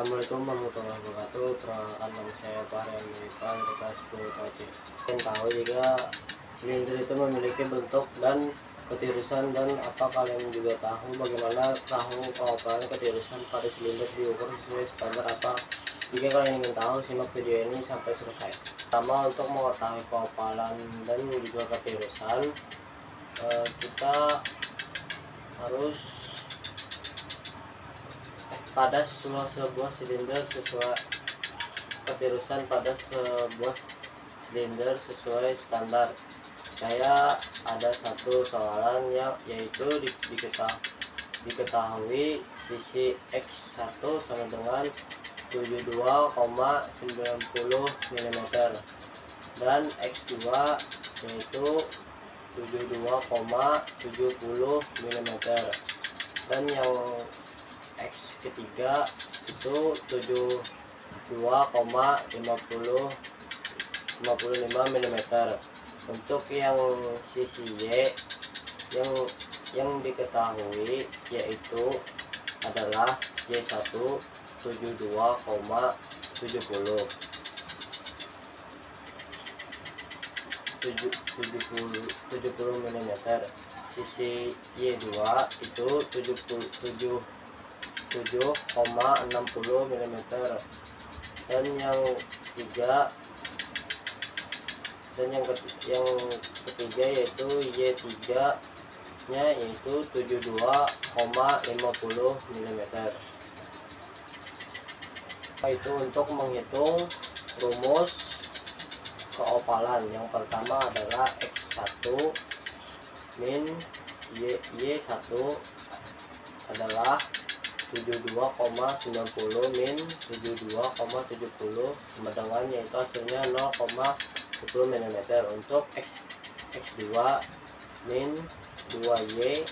Assalamualaikum warahmatullahi wabarakatuh. Perkenalkan nama saya Fahrian Milipan, kelas 10 KC. Kalian tahu jika silinder itu memiliki bentuk dan ketirusan, dan apa kalian juga tahu bagaimana tahu keopalan ketirusan pada silinder diukur sesuai standar apa? Jika kalian ingin tahu, simak video ini sampai selesai. Pertama, untuk mengetahui keopalan dan juga ketirusan, kita harus pada sebuah silinder sesuai ketirusan pada sebuah silinder sesuai standar. Saya ada satu soalan yaitu diketahui sisi X1 sama dengan 72,90 mm dan X2 yaitu 72,70 mm, dan yang X ketiga itu 72,55 mm. Untuk yang sisi Y yang diketahui yaitu adalah Y1 72,70 mm. Sisi Y2 itu 77,60 mm, dan yang ketiga yaitu Y3 nya yaitu 72,50 mm. Itu untuk menghitung rumus keopalan. Yang pertama adalah X1 min Y1 adalah 72,90 min 72,70 sama dengan yaitu hasilnya 0,10 mm. Untuk X2 min 2Y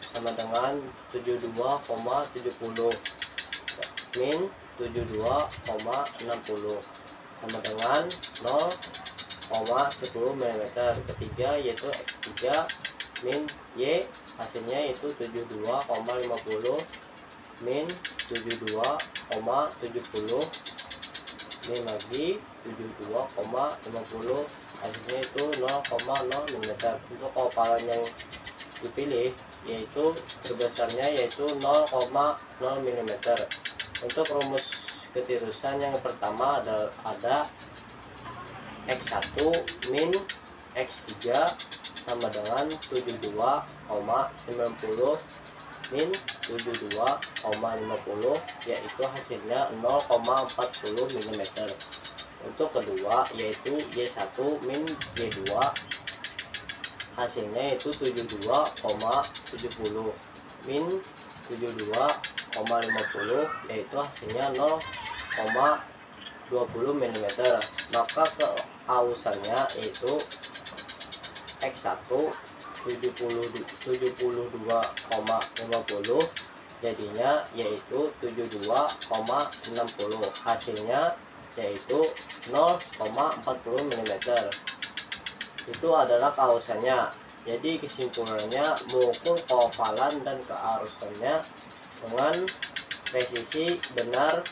sama dengan 72,70 min 72,60 sama dengan 0,10 mm. Ketiga yaitu X3 min Y hasilnya yaitu 72,50 min 72,70 min lagi 72,50 hasilnya itu 0,0 mm. Untuk keopalan yang dipilih yaitu terbesarnya yaitu 0,0 mm. Untuk rumus ketirusan yang pertama ada X1 min X3 sama dengan 72,90 min 72,50 yaitu hasilnya 0,40 mm. Untuk kedua yaitu Y1 min Y2 hasilnya itu 72,70 min 72,50 yaitu hasilnya 0,20 mm. Maka keausannya yaitu X1 72,50 jadinya yaitu 72,60 hasilnya yaitu 0,40 mm. Itu adalah keausannya. Jadi kesimpulannya, mengukur keovalan dan kearusannya dengan presisi benar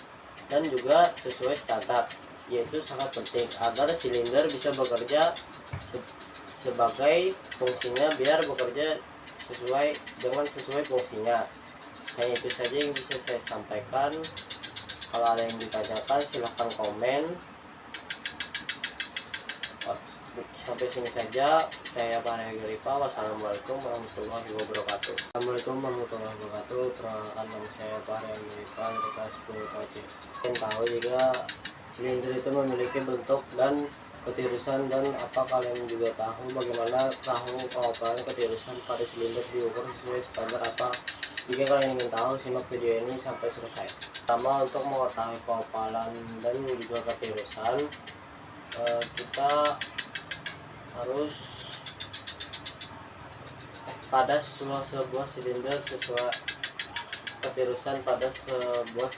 dan juga sesuai standar yaitu sangat penting agar silinder bisa bekerja sebagai fungsinya, biar bekerja sesuai fungsinya. Hanya itu saja yang bisa saya sampaikan. Kalau ada yang ditanyakan silahkan komen. Sampai sini saja, saya Fahrian Milipan. Wassalamualaikum warahmatullahi wabarakatuh. Assalamualaikum warahmatullahi wabarakatuh. Perkenalkan nama saya Fahrian Milipan, kelas 10 KC. Kalian tahu jika silinder itu memiliki bentuk dan ketirusan, dan apa kalian juga tahu bagaimana tahu keopalan ketirusan pada silinder diukur sesuai standar apa? Jika kalian ingin tahu, simak video ini sampai selesai. Pertama, untuk mengetahui keopalan dan juga ketirusan, kita harus pada sebuah silinder sesuai ketirusan pada sebuah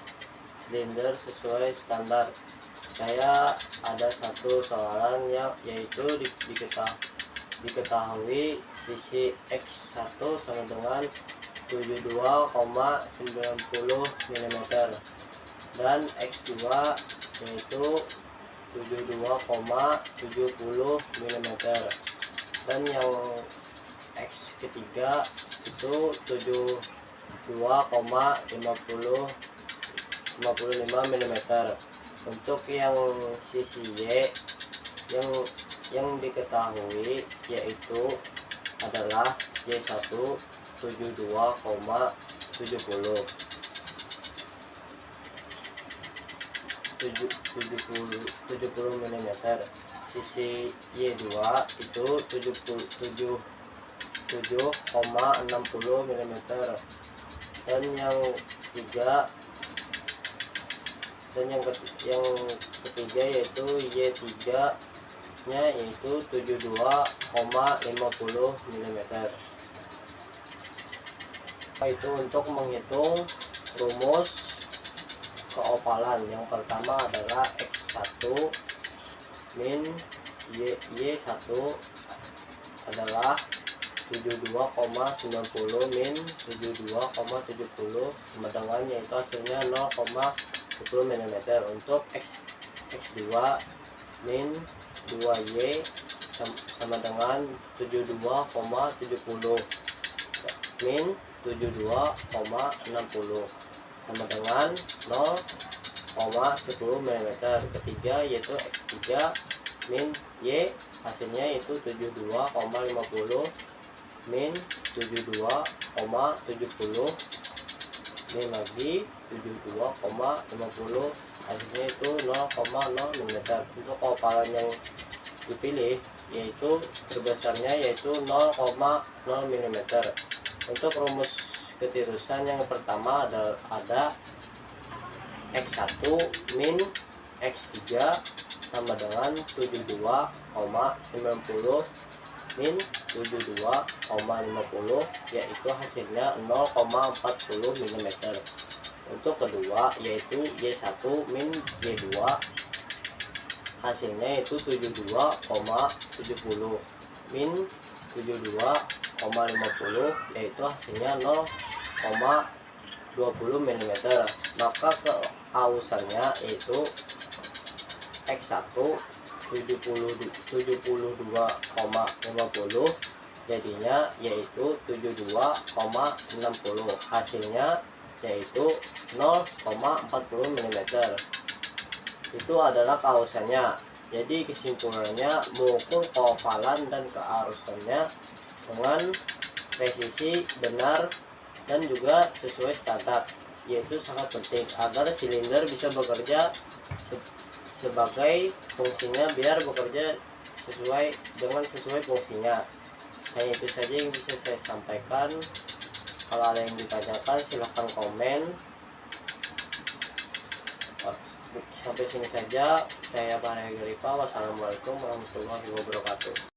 silinder sesuai standar. Saya ada satu soalan yaitu diketahui sisi X1 sama dengan 72,90 mm dan X2 yaitu 72,70 mm, dan yang X ketiga itu 72,55 mm. Untuk yang sisi Y yang diketahui yaitu adalah Y1 72,70 mm. Sisi Y2 itu 77,60 mm. Dan yang ketiga yaitu Y3 nya yaitu 72,50 mm. Itu untuk menghitung rumus keovalan. Yang pertama adalah X1 min Y1 adalah 72,90 min 72,70 sama dengan yaitu hasilnya 0,10 mm. Untuk X2 min 2Y sama dengan 72,70 min 72,60 sama dengan 0,10 mm. Ketiga yaitu X3 min Y hasilnya itu 72,50 min 72,70 min lagi 72,50 hasilnya itu 0,0 mm. Untuk keovalan yang dipilih yaitu terbesarnya yaitu 0,0 mm. Untuk rumus ketirusan yang pertama ada X1 min X3 sama dengan 72,90 min 72,50 yaitu hasilnya 0,40 mm. Untuk kedua yaitu Y1 min Y2 hasilnya itu 72,70 min 72,50 yaitu hasilnya 0,20 mm. Maka keausannya yaitu X1 72,50 jadinya yaitu 72,60 hasilnya yaitu 0,40 mm. Itu adalah keausannya. Jadi kesimpulannya mengukur keovalan dan kearusannya dengan presisi benar dan juga sesuai standar, yaitu sangat penting agar silinder bisa bekerja sebagai fungsinya, biar bekerja sesuai fungsinya. Nah, itu saja yang bisa saya sampaikan. Kalau ada yang ditanyakan silahkan komen. Sampai sini saja, saya Pak Garipa. Wassalamualaikum warahmatullahi wabarakatuh.